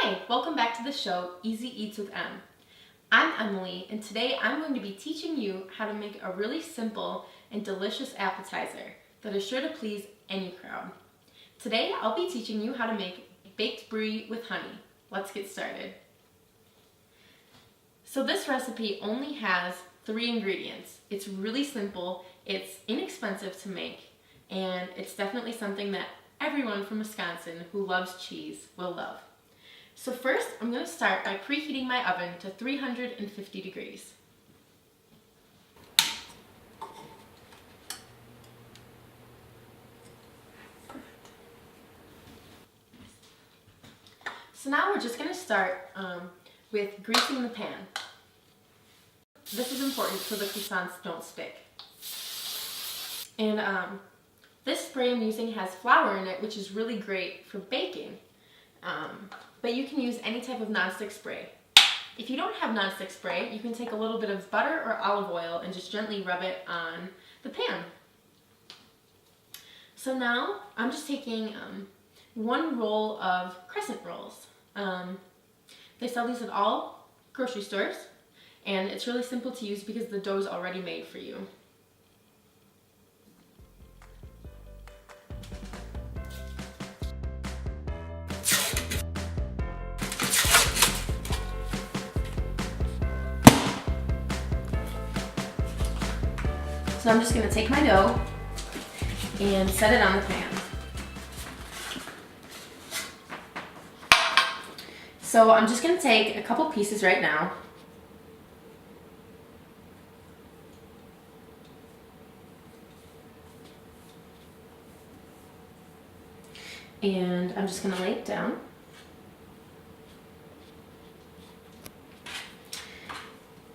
Hi, welcome back to the show, Easy Eats with Em. I'm Emily, and today I'm going to be teaching you how to make a really simple and delicious appetizer that is sure to please any crowd. Today I'll be teaching you how to make baked brie with honey. Let's get started. So this recipe only has 3 ingredients. It's really simple, it's inexpensive to make, and it's definitely something that everyone from Wisconsin who loves cheese will love. So first, I'm going to start by preheating my oven to 350 degrees. So now we're just going to start with greasing the pan. This is important so the croissants don't stick. And this spray I'm using has flour in it, which is really great for baking. But you can use any type of nonstick spray. If you don't have nonstick spray, you can take a little bit of butter or olive oil and just gently rub it on the pan. So now I'm just taking 1 roll of crescent rolls. They sell these at all grocery stores, and it's really simple to use because the dough is already made for you. So I'm just going to take my dough and set it on the pan. So I'm just going to take a couple pieces right now. And I'm just going to lay it down.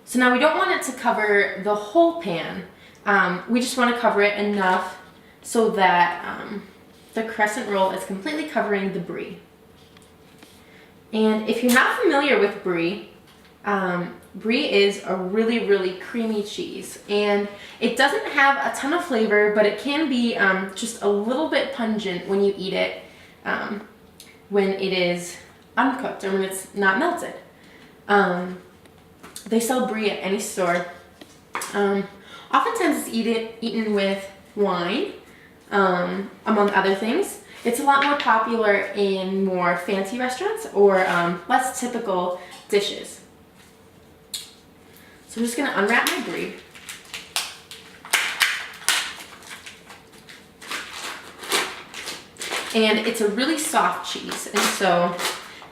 So now we don't want it to cover the whole pan. We just want to cover it enough so that the crescent roll is completely covering the brie. And if you're not familiar with brie, brie is a really creamy cheese, and it doesn't have a ton of flavor, but it can be just a little bit pungent when you eat it when it is uncooked or when it's not melted. They sell brie at any store. Oftentimes it's eaten with wine, among other things. It's a lot more popular in more fancy restaurants or less typical dishes. So I'm just going to unwrap my brie. And it's a really soft cheese, and so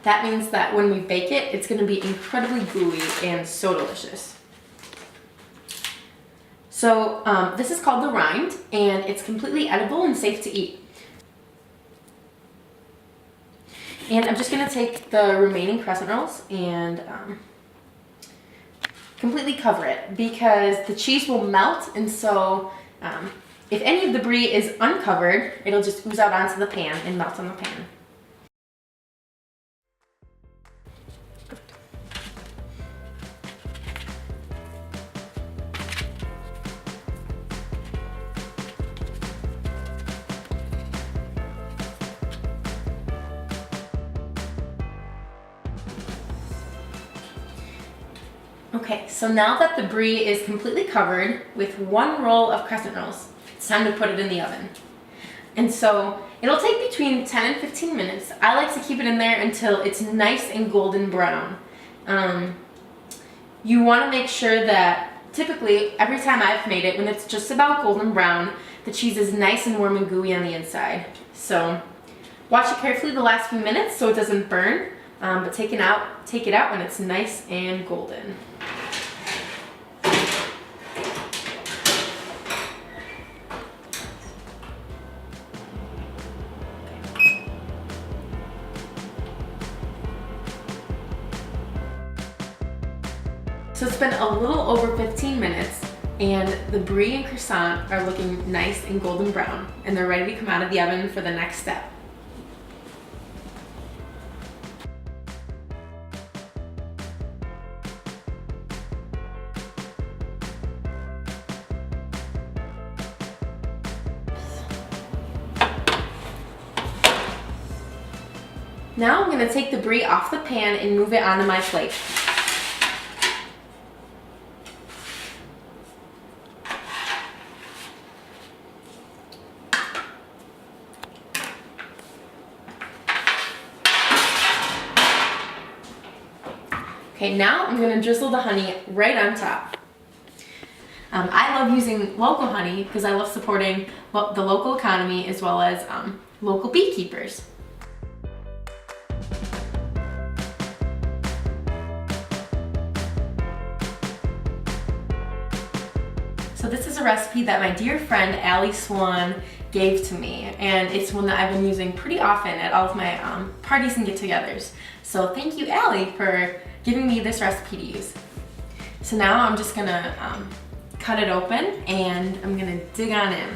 that means that when we bake it, it's going to be incredibly gooey and so delicious. So this is called the rind, and it's completely edible and safe to eat. And I'm just going to take the remaining crescent rolls and completely cover it because the cheese will melt, and so if any of the brie is uncovered, it'll just ooze out onto the pan and melt on the pan. Okay, so now that the brie is completely covered with 1 roll of crescent rolls, it's time to put it in the oven. And so it'll take between 10 and 15 minutes. I like to keep it in there until it's nice and golden brown. You want to make sure that typically every time I've made it, when it's just about golden brown, the cheese is nice and warm and gooey on the inside. So watch it carefully the last few minutes so it doesn't burn, but take it out when it's nice and golden. So it's been a little over 15 minutes, and the brie and croissant are looking nice and golden brown, and they're ready to come out of the oven for the next step. Now I'm going to take the brie off the pan and move it onto my plate. Okay, now I'm going to drizzle the honey right on top. I love using local honey because I love supporting the local economy as well as local beekeepers. So this is a recipe that my dear friend Allie Swan gave to me, and it's one that I've been using pretty often at all of my parties and get-togethers. So thank you, Allie, for giving me this recipe to use. So now I'm just gonna cut it open and I'm gonna dig on in.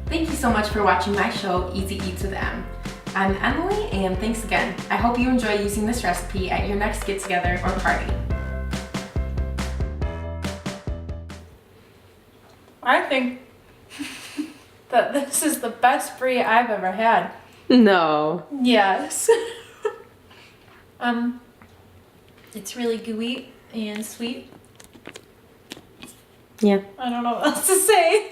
Thank you so much for watching my show, Easy Eats with Em. I'm Emily, and thanks again. I hope you enjoy using this recipe at your next get-together or party. I think that this is the best brie I've ever had. No. Yes. It's really gooey and sweet. Yeah. I don't know what else to say.